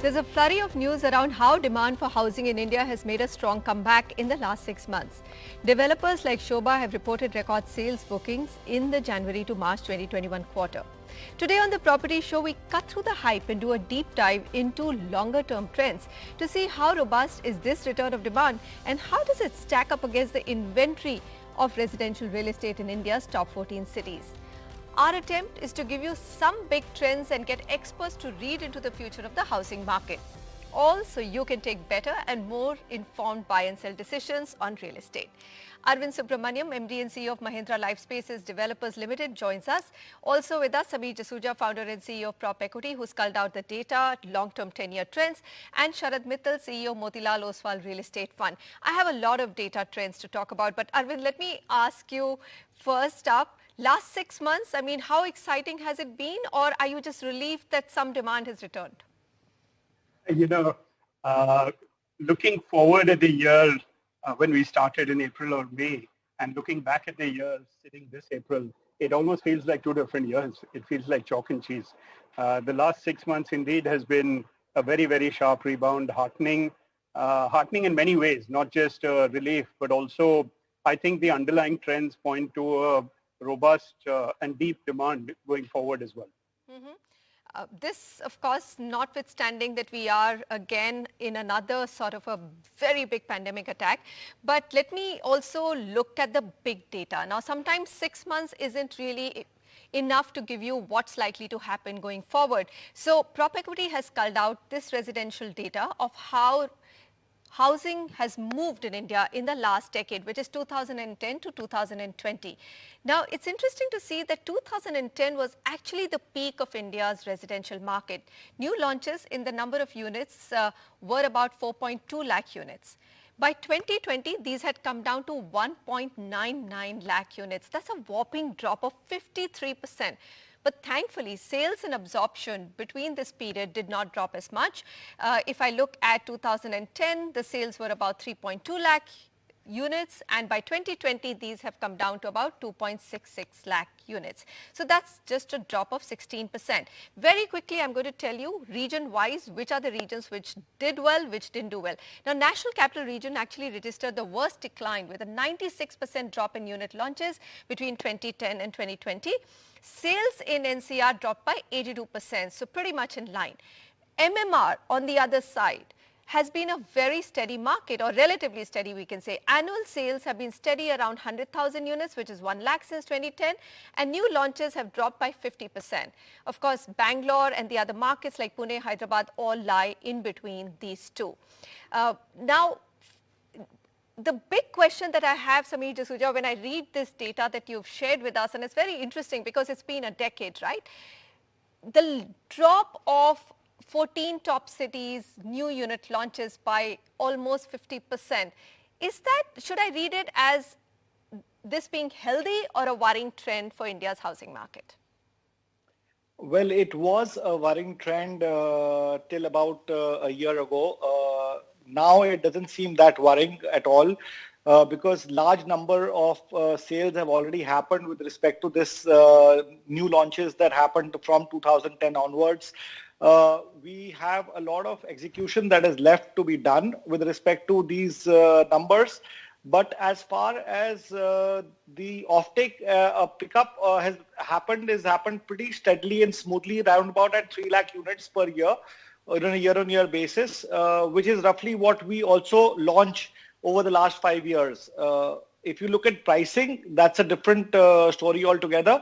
There's a flurry of news around how demand for housing in India has made a strong comeback in the last 6 months. Developers like Sobha have reported record sales bookings in the January to March 2021 quarter. Today on the Property Show, we cut through the hype and do a deep dive into longer-term trends to see how robust is this return of demand and how does it stack up against the inventory of residential real estate in India's top 14 cities. Our attempt is to give you some big trends and get experts to read into the future of the housing market. All so you can take better and more informed buy and sell decisions on real estate. Arvind Subramaniam, MD and CEO of Mahindra Lifespaces Developers Limited, joins us. Also with us, Sameer Jasuja, founder and CEO of Prop Equity, who's culled out the data, long-term 10-year trends, and Sharad Mittal, CEO of Motilal Oswal Real Estate Fund. I have a lot of data trends to talk about, but Arvind, let me ask you first up, last 6 months, I mean, how exciting has it been, or are you just relieved that some demand has returned? Looking forward at the year when we started in April or May, and looking back at the year sitting this April, it almost feels like 2 different years. It feels like chalk and cheese. The last 6 months indeed has been a very, very sharp rebound, heartening in many ways, not just relief, but also I think the underlying trends point to a robust and deep demand going forward as well. This, of course, notwithstanding that we are again in another sort of a very big pandemic attack. But let me also look at the big data. Now, sometimes 6 months isn't really enough to give you what's likely to happen going forward. So Prop Equity has culled out this residential data of how housing has moved in India in the last decade, which is 2010 to 2020. Now, it's interesting to see that 2010 was actually the peak of India's residential market. New launches in the number of units were about 4.2 lakh units. By 2020, these had come down to 1.99 lakh units. That's a whopping drop of 53%. But thankfully, sales and absorption between this period did not drop as much. If I look at 2010, the sales were about 3.2 lakh units, and by 2020, these have come down to about 2.66 lakh units. So that's just a drop of 16%. Very quickly, I'm going to tell you region-wise which are the regions which did well, which didn't do well. Now, National Capital Region actually registered the worst decline with a 96% drop in unit launches between 2010 and 2020. Sales in NCR dropped by 82%, so pretty much in line. MMR, on the other side, has been a very steady market, or relatively steady, we can say. Annual sales have been steady around 100,000 units, which is 1 lakh since 2010, and new launches have dropped by 50%. Of course, Bangalore and the other markets like Pune, Hyderabad all lie in between these two. Now, the big question that I have, Sameer Jasuja, when I read this data that you've shared with us, and it's very interesting because it's been a decade, right? The drop of 14 top cities, new unit launches by almost 50%. Is that, should I read it as this being healthy or a worrying trend for India's housing market? Well, it was a worrying trend till about a year ago. Now it doesn't seem that worrying at all because large number of sales have already happened with respect to this new launches that happened from 2010 onwards. We have a lot of execution that is left to be done with respect to these numbers. But as far as the offtake pickup has happened pretty steadily and smoothly, around about at 3 lakh units per year on a year-on-year basis, which is roughly what we also launch over the last 5 years. If you look at pricing, that's a different story altogether.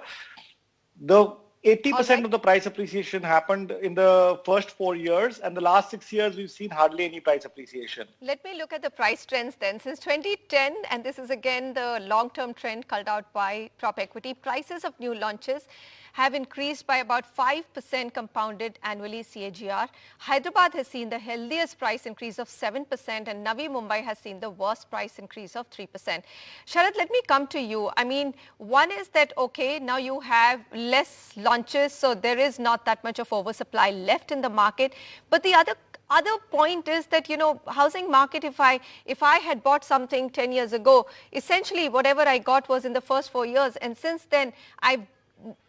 The 80% of the price appreciation happened in the first 4 years, and the last 6 years we've seen hardly any price appreciation. Let me look at the price trends then. Since 2010, and this is again the long-term trend culled out by Prop Equity, prices of new launches have increased by about 5% compounded annually CAGR. Hyderabad has seen the healthiest price increase of 7%, and Navi Mumbai has seen the worst price increase of 3%. Sharad, let me come to you. I mean, one is that, okay, now you have less launches, so there is not that much of oversupply left in the market. But the other point is that, you know, housing market, if I had bought something 10 years ago, essentially whatever I got was in the first 4 years. And since then, I've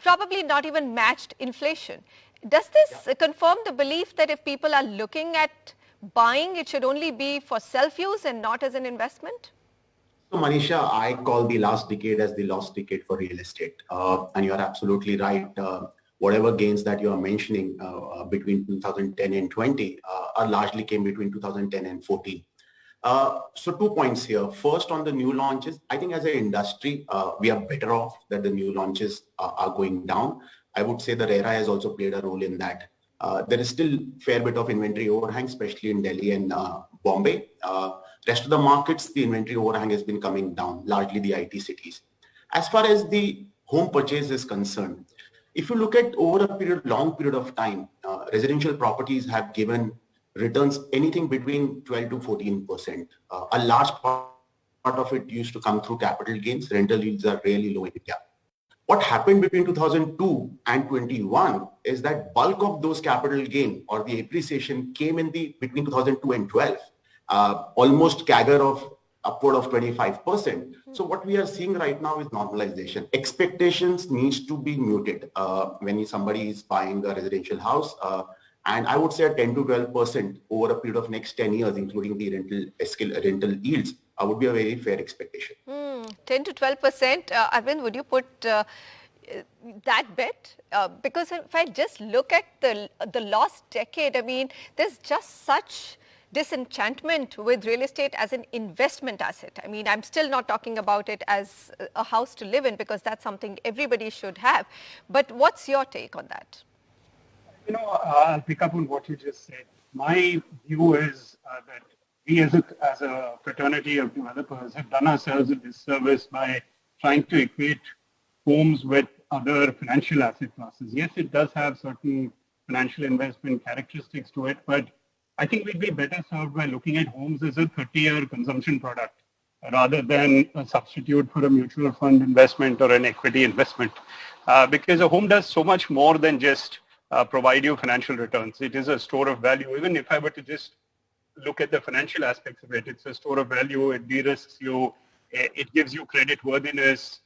probably not even matched inflation. Does this confirm the belief that if people are looking at buying, it should only be for self-use and not as an investment? So Manisha, I call the last decade as the lost decade for real estate. And you're absolutely right. Whatever gains that you are mentioning between 2010 and 20 are largely came between 2010 and 14. So 2 points here. First, on the new launches, I think as an industry, we are better off that the new launches are going down. I would say the RERA has also played a role in that. There is still fair bit of inventory overhang, especially in Delhi and Bombay. Rest of the markets, the inventory overhang has been coming down, largely the IT cities. As far as the home purchase is concerned, if you look at over a long period of time, residential properties have given returns anything between 12 to 14%. A large part of it used to come through capital gains. Rental yields are really low in India. What happened between 2002 and 21 is that bulk of those capital gain or the appreciation came in between 2002 and 12, almost CAGR of upward of 25%. So what we are seeing right now is normalization. Expectations needs to be muted when somebody is buying a residential house. And I would say a 10 to 12% over a period of next 10 years, including the rental yields, would be a very fair expectation. 10 to 12%. Arvind, would you put that bet? Because if I just look at the last decade, I mean, there's just such disenchantment with real estate as an investment asset. I mean, I'm still not talking about it as a house to live in because that's something everybody should have. But what's your take on that? I'll pick up on what you just said. My view is that we as a fraternity of developers have done ourselves a disservice by trying to equate homes with other financial asset classes. Yes, it does have certain financial investment characteristics to it, but I think we'd be better served by looking at homes as a 30-year consumption product rather than a substitute for a mutual fund investment or an equity investment. Because a home does so much more than just provide you financial returns. It is a store of value. Even if I were to just look at the financial aspects of it, it's a store of value. It de-risks you. It gives you credit worthiness,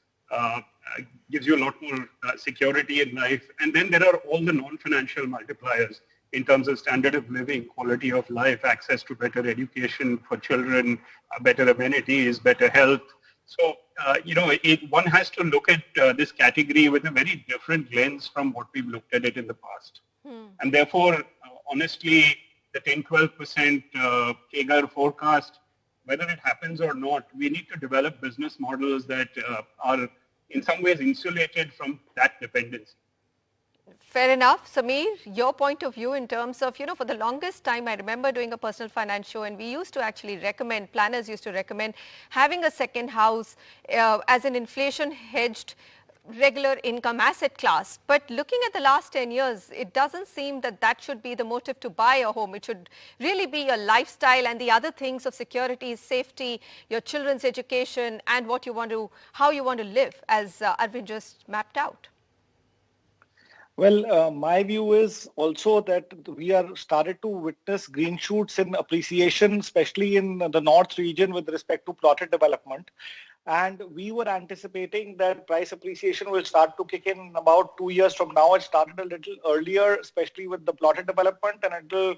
gives you a lot more security in life. And then there are all the non-financial multipliers in terms of standard of living, quality of life, access to better education for children, better amenities, better health. So, one has to look at this category with a very different lens from what we've looked at it in the past. And therefore, honestly, the 10-12% CAGR forecast, whether it happens or not, we need to develop business models that are in some ways insulated from that dependency. Fair enough. Sameer, your point of view in terms of, for the longest time, I remember doing a personal finance show and we used to actually recommend, planners used to recommend having a second house as an inflation hedged regular income asset class. But looking at the last 10 years, it doesn't seem that should be the motive to buy a home. It should really be a lifestyle and the other things of security, safety, your children's education and how you want to live, as Arvind just mapped out. Well, my view is also that we are started to witness green shoots in appreciation, especially in the north region with respect to plotted development. And we were anticipating that price appreciation will start to kick in about 2 years from now. It started a little earlier, especially with the plotted development, and it will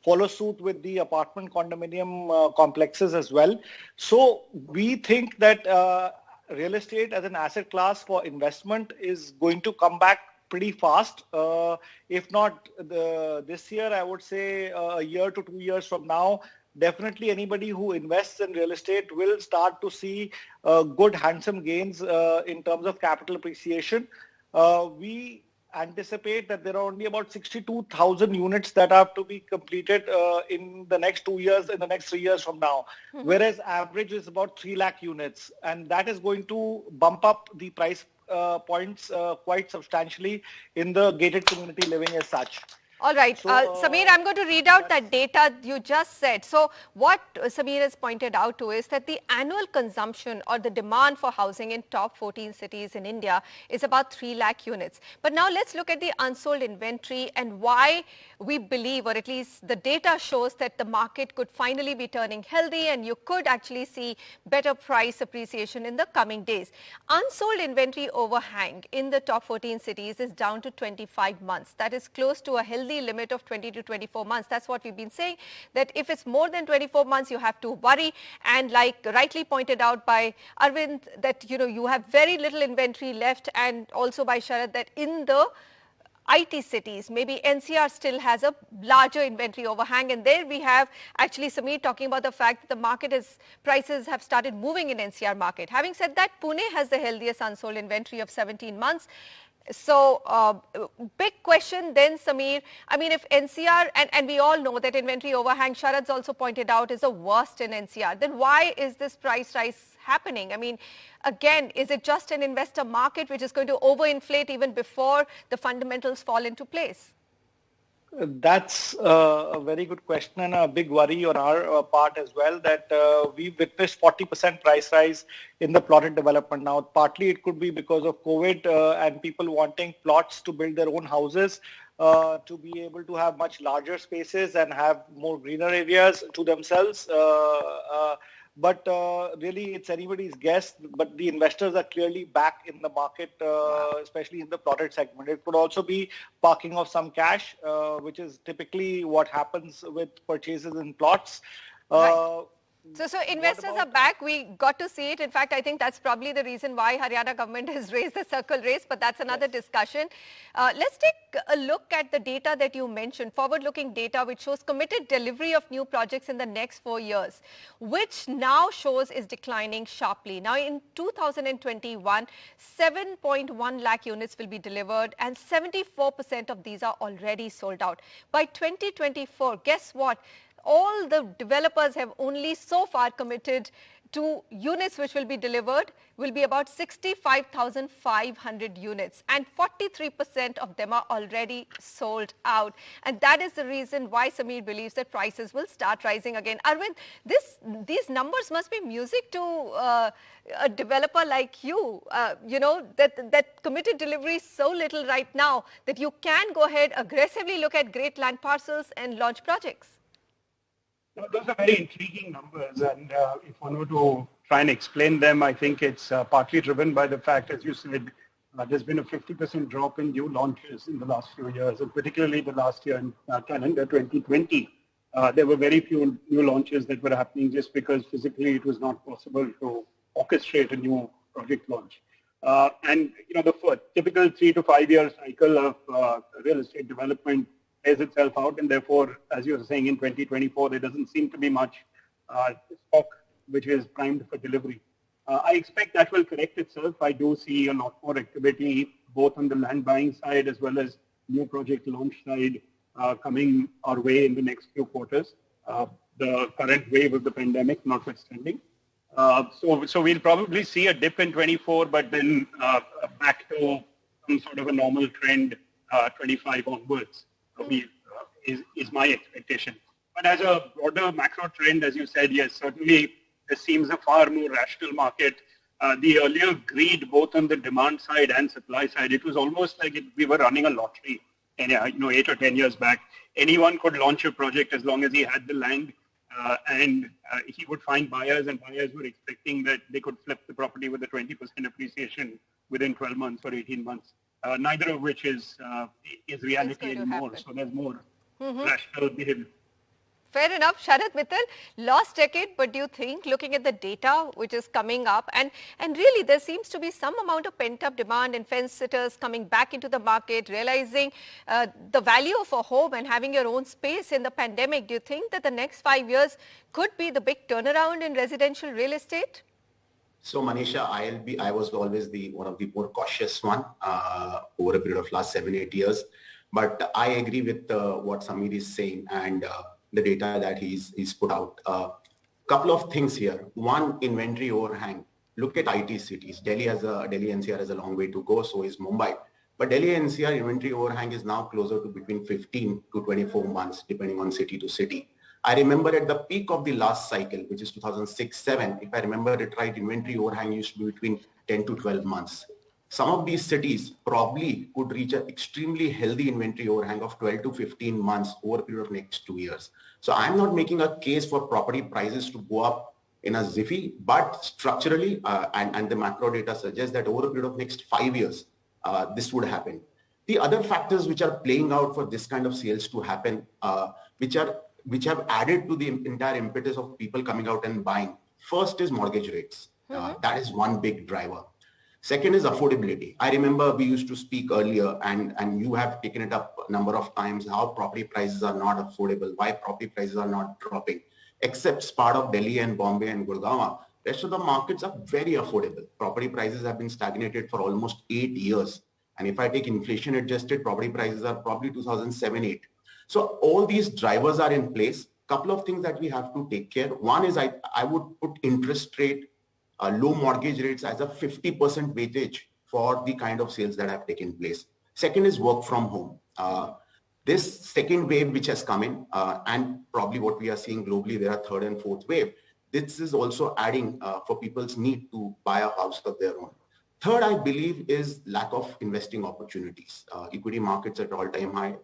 follow suit with the apartment condominium complexes as well. So we think that real estate as an asset class for investment is going to come back pretty fast. If not this year, I would say a year to 2 years from now, definitely anybody who invests in real estate will start to see good, handsome gains in terms of capital appreciation. We anticipate that there are only about 62,000 units that have to be completed in the next 2 years, in the next 3 years from now, whereas average is about 3 lakh units. And that is going to bump up the price points quite substantially in the gated community living as such. All right. Samir, I'm going to read out that data you just said. So what Samir has pointed out to is that the annual consumption or the demand for housing in top 14 cities in India is about 3 lakh units. But now let's look at the unsold inventory and why we believe, or at least the data shows, that the market could finally be turning healthy and you could actually see better price appreciation in the coming days. Unsold inventory overhang in the top 14 cities is down to 25 months. That is close to a healthy limit of 20 to 24 months. That's what we've been saying, that if it's more than 24 months, you have to worry. And like rightly pointed out by Arvind, that you have very little inventory left, and also by Sharad, that in the IT cities, maybe NCR still has a larger inventory overhang, and there we have actually Samir talking about the fact that the prices have started moving in NCR market. Having said that, Pune has the healthiest unsold inventory of 17 months. So big question then, Samir. I mean, if NCR, and we all know that inventory overhang, Sharad's also pointed out, is the worst in NCR, then why is this price rise happening? I mean, again, is it just an investor market which is going to overinflate even before the fundamentals fall into place? That's a very good question and a big worry on our part as well, that we witnessed 40% price rise in the plotted development. Now, partly it could be because of COVID and people wanting plots to build their own houses, to be able to have much larger spaces and have more greener areas to themselves. But really, it's anybody's guess. But the investors are clearly back in the market, especially in the plotted segment. It could also be parking of some cash, which is typically what happens with purchases in plots. Right. So investors are back. We got to see it. In fact, I think that's probably the reason why Haryana government has raised the circle rates, but that's another discussion. Let's take a look at the data that you mentioned, forward-looking data which shows committed delivery of new projects in the next 4 years, which now shows is declining sharply. Now in 2021, 7.1 lakh units will be delivered and 74% of these are already sold out. By 2024, guess what? All the developers have only so far committed to units which will be delivered will be about 65,500 units, and 43% of them are already sold out. And that is the reason why Samir believes that prices will start rising again. Arvind, these numbers must be music to a developer like you, that committed delivery is so little right now that you can go ahead, aggressively look at great land parcels and launch projects. Those are very intriguing numbers, and if one were to try and explain them, I think it's partly driven by the fact, as you said, there's been a 50% drop in new launches in the last few years, and particularly the last year in calendar 2020. There were very few new launches that were happening just because physically it was not possible to orchestrate a new project launch. And the typical 3 to 5 year cycle of real estate development plays itself out, and therefore, as you were saying, in 2024, there doesn't seem to be much stock which is primed for delivery. I expect that will correct itself. I do see a lot more activity both on the land buying side as well as new project launch side coming our way in the next few quarters. The current wave of the pandemic notwithstanding. So we'll probably see a dip in 24, but then back to some sort of a normal trend 25 onwards. Is my expectation. But as a broader macro trend, as you said, yes, certainly this seems a far more rational market. The earlier greed, both on the demand side and supply side, it was almost like we were running a lottery. And 8 or 10 years back, anyone could launch a project as long as he had the land, and he would find buyers, and buyers were expecting that they could flip the property with a 20% appreciation within 12 months or 18 months. Neither of which is reality anymore. So there's more rational behavior. Fair enough. Sharad Mittal, last decade, but do you think, looking at the data which is coming up, and really there seems to be some amount of pent-up demand and fence sitters coming back into the market, realizing the value of a home and having your own space in the pandemic. Do you think that the next 5 years could be the big turnaround in residential real estate? So Manisha, I was always one of the more cautious one over a period of last 7-8 years. But I agree with what Samir is saying and the data that he's put out. Couple of things here. One, inventory overhang. Look at IT cities. Delhi NCR has a long way to go. So is Mumbai. But Delhi NCR inventory overhang is now closer to between 15 to 24 months, depending on city to city. I remember at the peak of the last cycle, which is 2006-07, if I remember it right, inventory overhang used to be between 10 to 12 months. Some of these cities probably could reach an extremely healthy inventory overhang of 12 to 15 months over a period of next 2 years. So I'm not making a case for property prices to go up in a jiffy, but structurally, and the macro data suggests that over a period of next 5 years, this would happen. The other factors which are playing out for this kind of sales to happen, which have added to the entire impetus of people coming out and buying. First is mortgage rates. That is one big driver. Second is affordability. I remember we used to speak earlier, and you have taken it up a number of times, how property prices are not affordable, why property prices are not dropping, except part of Delhi and Bombay and Gurgaon. Rest of the markets are very affordable. Property prices have been stagnated for almost 8 years. And if I take inflation adjusted, property prices are probably 2007-8. So all these drivers are in place. Couple of things that we have to take care. One is I would put interest rate, low mortgage rates as a 50% weightage for the kind of sales that have taken place. Second is work from home. This second wave which has come in, and probably what we are seeing globally, there are third and fourth wave. This is also adding for people's need to buy a house of their own. Third, I believe, is lack of investing opportunities. Equity markets at all-time high.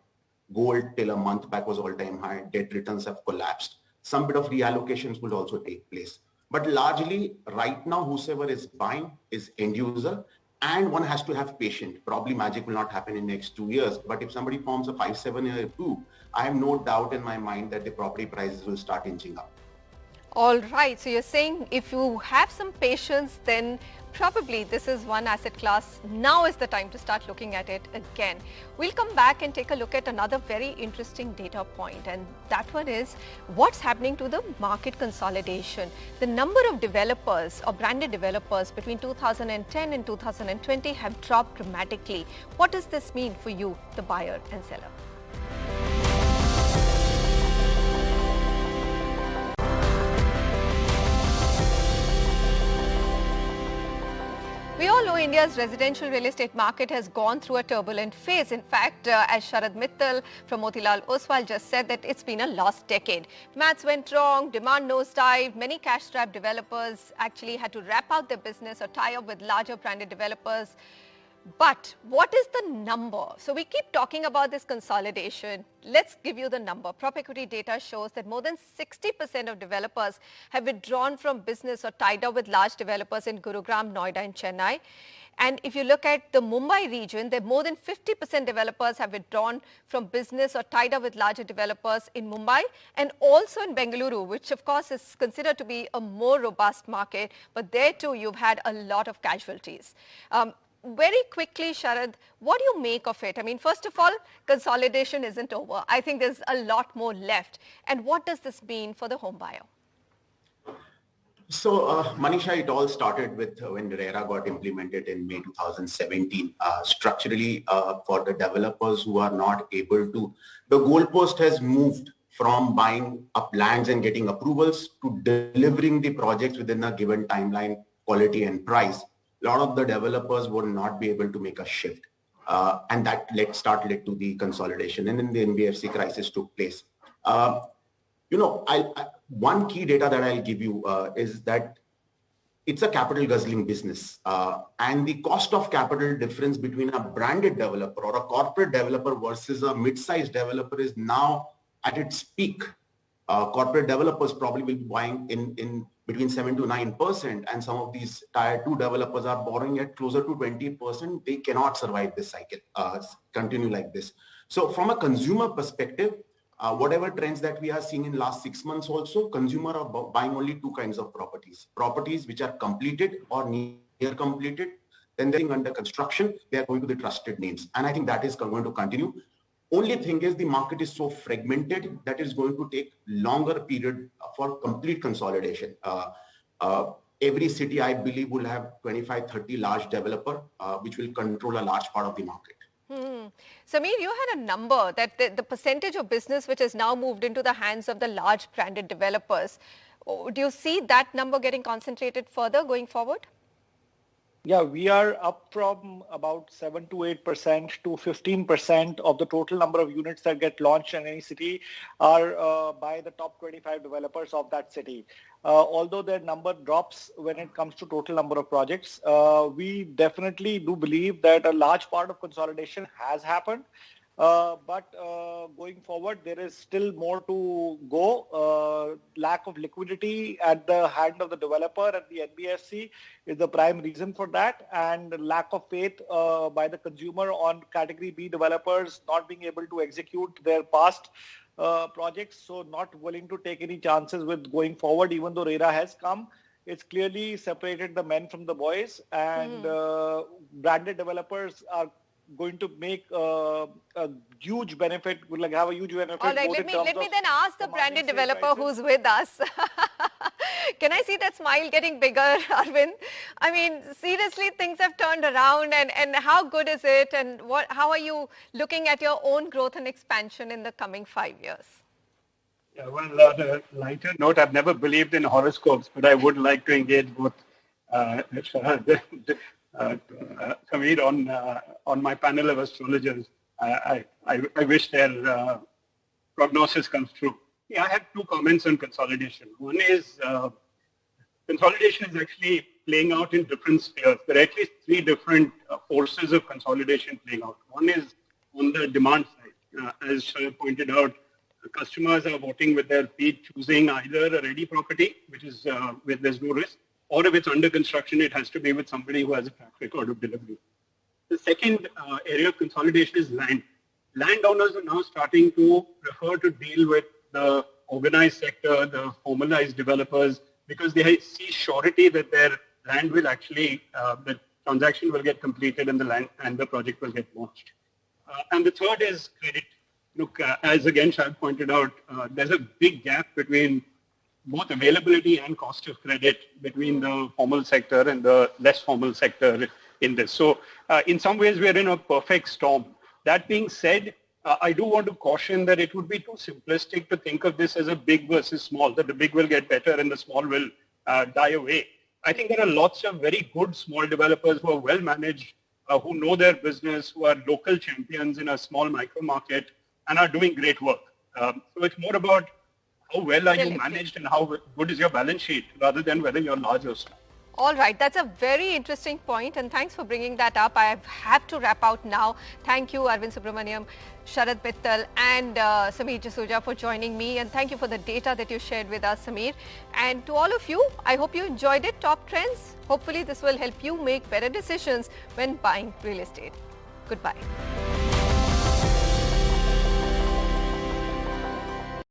Gold till a month back was all-time high. Debt returns have collapsed. Some bit of reallocations will also take place. But largely, right now, whosoever is buying is end user, and one has to have patience. Probably magic will not happen in next 2 years. But if somebody forms a 5-7 year view, I have no doubt in my mind that the property prices will start inching up. All right. So you're saying if you have some patience, then probably this is one asset class. Now is the time to start looking at it again. We'll come back and take a look at another very interesting data point, and that one is what's happening to the market consolidation. The number of developers or branded developers between 2010 and 2020 have dropped dramatically. What does this mean for you, the buyer and seller? We all know India's residential real estate market has gone through a turbulent phase. In fact, as Sharad Mittal from Motilal Oswal just said, that it's been a lost decade. Maths went wrong, demand nosedived, many cash-strapped developers actually had to wrap out their business or tie up with larger branded developers. But what is the number? So we keep talking about this consolidation. Let's give you the number. Prop equity data shows that more than 60% of developers have withdrawn from business or tied up with large developers in Gurugram, Noida and Chennai. And if you look at the Mumbai region, there more than 50% developers have withdrawn from business or tied up with larger developers in Mumbai and also in Bengaluru, which of course is considered to be a more robust market. But there too, you've had a lot of casualties. Very quickly, Sharad, what do you make of it? I mean, first of all, consolidation isn't over. I think there's a lot more left. And what does this mean for the home buyer? So, Manisha, it all started with when RERA got implemented in May 2017. Structurally, for the developers who are not able to, the goalpost has moved from buying up lands and getting approvals to delivering the projects within a given timeline, quality and price. A lot of the developers would not be able to make a shift. And that led to the consolidation. And then the NBFC crisis took place. One key data that I'll give you is that it's a capital guzzling business. And the cost of capital difference between a branded developer or a corporate developer versus a mid-sized developer is now at its peak. Corporate developers probably will be buying in between 7 to 9%, and some of these tier 2 developers are borrowing at closer to 20%. They cannot survive this cycle, continue like this. So from a consumer perspective, whatever trends that we are seeing in last 6 months also, consumer are buying only 2 kinds of properties. Properties which are completed or near completed, then they're under construction, they are going to the trusted names. And I think that is going to continue. Only thing is the market is so fragmented that it's going to take longer period for complete consolidation. Every city, I believe, will have 25, 30 large developer, which will control a large part of the market. Sameer, you had a number that the percentage of business which has now moved into the hands of the large branded developers. Do you see that number getting concentrated further going forward? Yeah, we are up from about 7 to 8% to 15% of the total number of units that get launched in any city are by the top 25 developers of that city. Although their number drops when it comes to total number of projects, we definitely do believe that a large part of consolidation has happened. But going forward, there is still more to go. Lack of liquidity at the hand of the developer and the NBFC is the prime reason for that, and lack of faith by the consumer on Category B developers not being able to execute their past projects, so not willing to take any chances with going forward, even though RERA has come. It's clearly separated the men from the boys, and branded developers are going to make a huge benefit, have a huge benefit. All right, let me then ask the branded developer who's with us. Can I see that smile getting bigger, Arvind? I mean, seriously, things have turned around, and how good is it, and how are you looking at your own growth and expansion in the coming 5 years? Yeah, well, on a lighter note, I've never believed in horoscopes, but I would like to engage both Sameer on my panel of astrologers. I wish their prognosis comes true. Yeah, I have two comments on consolidation. One is consolidation is actually playing out in different spheres. There are at least three different forces of consolidation playing out. One is on the demand side. As Sharad pointed out, customers are voting with their feet, choosing either a ready property, which is where there's no risk, or if it's under construction, it has to be with somebody who has a track record of delivery. The second area of consolidation is land. Landowners are now starting to prefer to deal with the organized sector, the formalized developers, because they see surety that their land will actually, the transaction will get completed and the land and the project will get launched. And the third is credit. Look, as again Sharad pointed out, there's a big gap between both availability and cost of credit between the formal sector and the less formal sector in this. So in some ways, we are in a perfect storm. That being said, I do want to caution that it would be too simplistic to think of this as a big versus small, that the big will get better and the small will die away. I think there are lots of very good small developers who are well managed, who know their business, who are local champions in a small micro market and are doing great work. So it's more about how well are you managed and how good is your balance sheet rather than whether you're large or small. All right, that's a very interesting point, and thanks for bringing that up. I have to wrap out now. Thank you, Arvind Subramaniam, Sharad Mittal and Sameer Jasuja for joining me, and thank you for the data that you shared with us, Sameer. And to all of you, I hope you enjoyed it, Top Trends. Hopefully this will help you make better decisions when buying real estate. Goodbye.